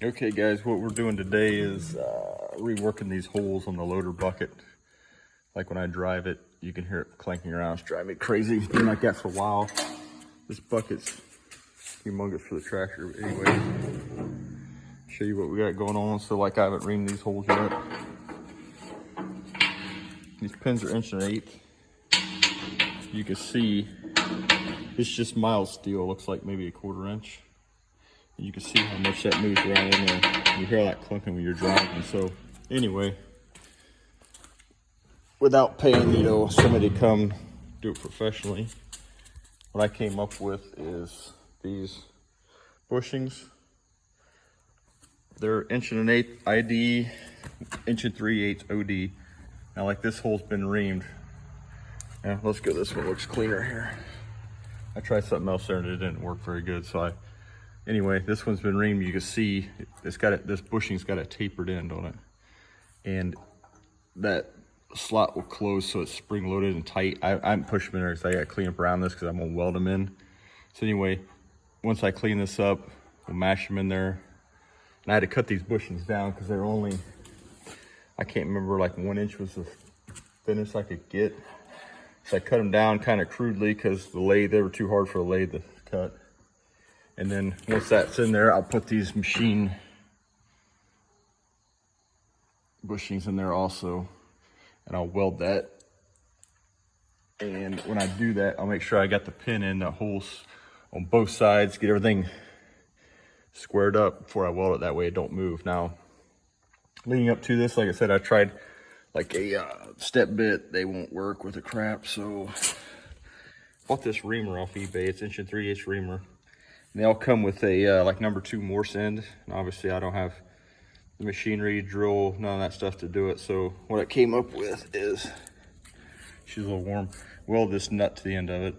Okay guys, what we're doing today is reworking these holes on the loader bucket. Like when I drive it, you can hear it clanking around. It's driving me crazy. It's been like that for a while. This bucket's humongous for the tractor. But anyway, show you what we got going on. So like I haven't reamed these holes yet. These pins are 1.1 inches. You can see it's just mild steel. Looks like maybe 1/4 inch. You can see how much that moves around in there. You hear that clunking when you're driving. So anyway, without paying, somebody to come do it professionally, what I came up with is these bushings. They're 1.1 inch ID, 1 3/8 OD. Now like this hole's been reamed. Now let's go, this one looks cleaner here. I tried something else there and it didn't work very good, so anyway, this one's been reamed. You can see this bushing's got a tapered end on it, and that slot will close so it's spring loaded and tight. I haven't pushed them in there because I got to clean up around this because I'm gonna weld them in. So anyway, once I clean this up, we'll mash them in there. And I had to cut these bushings down because they're only, I can't remember, like 1 inch was the thinnest I could get. So I cut them down kind of crudely because they were too hard for the lathe to cut. And then once that's in there, I'll put these machine bushings in there also, and I'll weld that. And when I do that, I'll make sure I got the pin in the holes on both sides, get everything squared up before I weld it. That way it don't move. Now, leading up to this, like I said, I tried like a step bit. They won't work with the crap, so bought this reamer off eBay. It's 1 3/8 reamer. And they all come with a like #2 Morse end. And obviously I don't have the machinery, drill, none of that stuff to do it. So what I came up with is, she's a little warm, weld this nut to the end of it.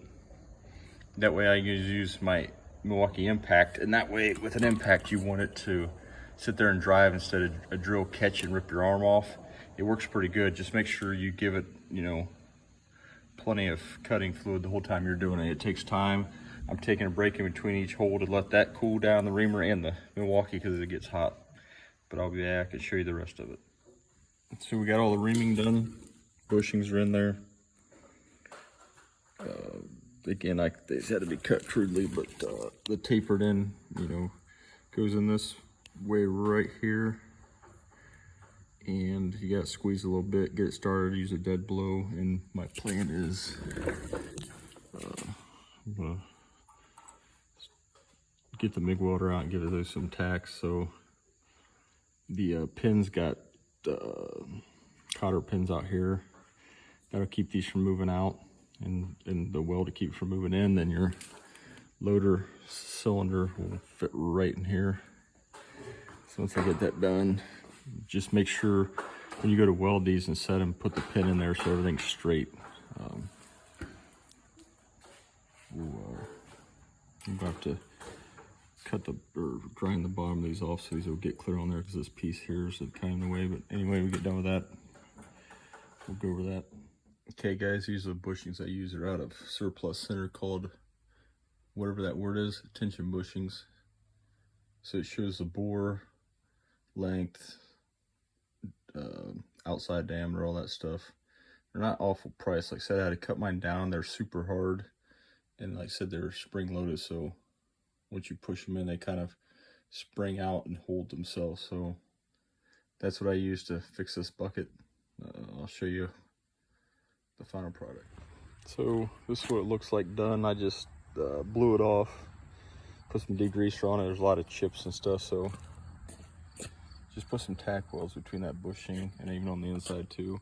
That way I can use my Milwaukee impact. And that way with an impact, you want it to sit there and drive instead of a drill catch and rip your arm off. It works pretty good. Just make sure you give it, plenty of cutting fluid the whole time you're doing it. It takes time. I'm taking a break in between each hole to let that cool down, the reamer and the Milwaukee, because it gets hot. But I'll be back and show you the rest of it. So we got all the reaming done. Bushings are in there. Again, they had to be cut crudely, but the tapered end, goes in this way right here. And you got to squeeze a little bit, get it started, use a dead blow. And my plan is I'm gonna get the MIG welder out and give those some tacks. So the pins got cotter pins out here. That'll keep these from moving out, and the weld to keep from moving in. Then your loader cylinder will fit right in here. So once I get that done, just make sure when you go to weld these and set them, put the pin in there so everything's straight. I'm about to grind the bottom of these off so these will get clear on there, because this piece here is kind of in the way. But anyway, we get done with that, we'll go over that. Okay guys, these are the bushings I use. They're out of Surplus Center, called whatever that word is, tension bushings. So it shows the bore, length, outside diameter, all that stuff. They're not awful price. Like I said, I had to cut mine down. They're super hard, and like I said, they're spring loaded, so once you push them in, they kind of spring out and hold themselves. So that's what I use to fix this bucket. I'll show you the final product. So this is what it looks like done. I just blew it off, put some degreaser on it. There's a lot of chips and stuff, so just put some tack welds between that bushing and even on the inside too.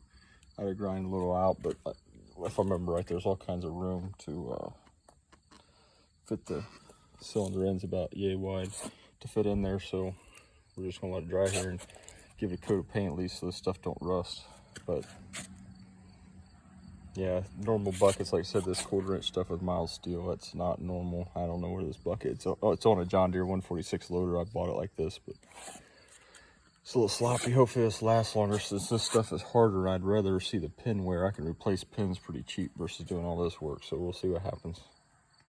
I had to grind a little out, but if I remember right, there's all kinds of room to fit the cylinder ends about yay wide to fit in there. So we're just gonna let it dry here and give it a coat of paint at least so this stuff don't rust. But yeah, normal buckets, like I said, this 1/4 inch stuff is mild steel. That's not normal. I don't know where this bucket, it's on a John Deere 146 loader. I bought it like this, but it's a little sloppy. Hopefully this lasts longer. Since this stuff is harder, I'd rather see the pin wear. I can replace pins pretty cheap versus doing all this work. So we'll see what happens.